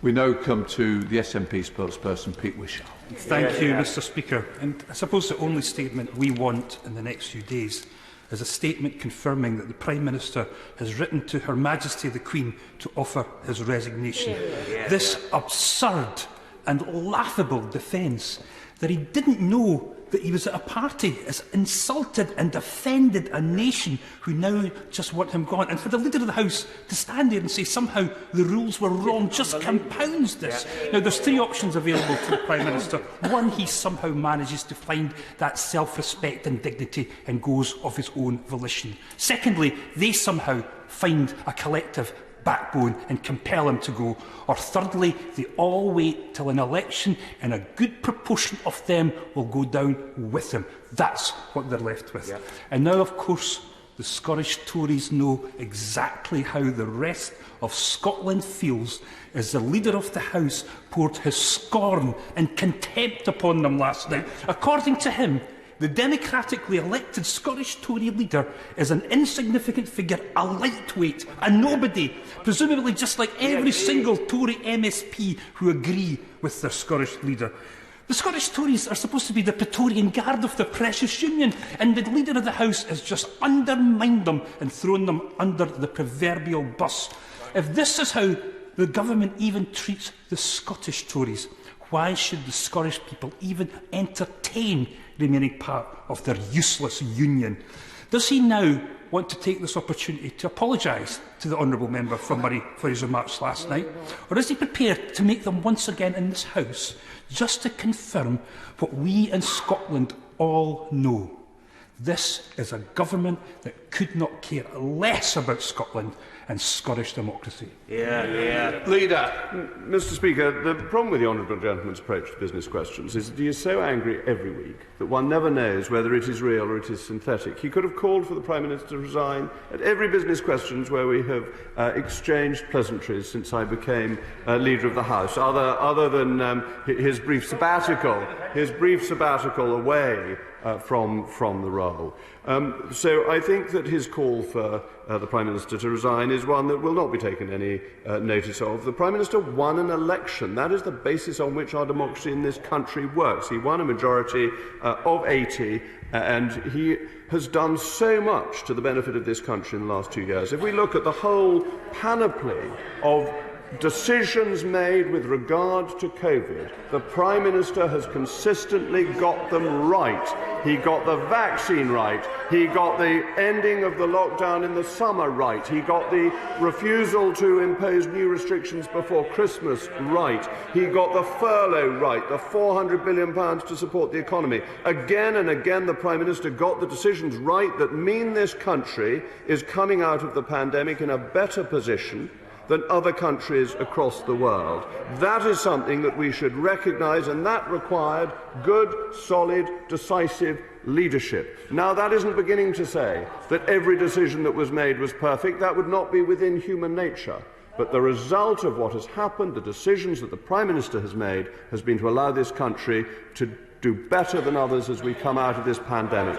We now come to the SNP spokesperson, Pete Wishart. Thank you, Mr Speaker. And I suppose the only statement we want in the next few days is a statement confirming that the Prime Minister has written to Her Majesty the Queen to offer his resignation. This absurd and laughable defence that he didn't know that he was at a party has insulted and offended a nation who now just want him gone. And for the Leader of the House to stand there and say somehow the rules were wrong just compounds this. Now, there's three options available to the Prime Minister. One, he somehow manages to find that self-respect and dignity and goes of his own volition. Secondly, they somehow find a collective backbone and compel him to go. Or thirdly, they all wait till an election and a good proportion of them will go down with him. That's what they're left with. Yeah. And now, of course, the Scottish Tories know exactly how the rest of Scotland feels as the Leader of the House poured his scorn and contempt upon them last night. According to him, the democratically elected Scottish Tory leader is an insignificant figure, a lightweight, a nobody, presumably just like every single Tory MSP who agree with their Scottish leader. The Scottish Tories are supposed to be the Praetorian Guard of the precious Union, and the Leader of the House has just undermined them and thrown them under the proverbial bus. If this is how the government even treats the Scottish Tories, why should the Scottish people even entertain remaining part of their useless union? Does he now want to take this opportunity to apologise to the honourable member from Murray for his remarks last night? Or is he prepared to make them once again in this House, just to confirm what we in Scotland all know? This is a government that could not care less about Scotland and Scottish democracy. Leader. Mr Speaker, the problem with the honourable gentleman's approach to business questions is that he is so angry every week that one never knows whether it is real or it is synthetic. He could have called for the Prime Minister to resign at every business questions where we have exchanged pleasantries since I became Leader of the House, other than his brief sabbatical away from the role. So I think that his call for the Prime Minister to resign is one that will not be taken any notice of. The Prime Minister won an election. That is the basis on which our democracy in this country works. He won a majority of 80, and he has done so much to the benefit of this country in the last 2 years. If we look at the whole panoply of decisions made with regard to COVID, the Prime Minister has consistently got them right. He got the vaccine right. He got the ending of the lockdown in the summer right. He got the refusal to impose new restrictions before Christmas right. He got the furlough right, the £400 billion to support the economy. Again and again, the Prime Minister got the decisions right that mean this country is coming out of the pandemic in a better position than other countries across the world. That is something that we should recognise, and that required good, solid, decisive leadership. Now, that isn't beginning to say that every decision that was made was perfect. That would not be within human nature. But the result of what has happened, the decisions that the Prime Minister has made, has been to allow this country to do better than others as we come out of this pandemic.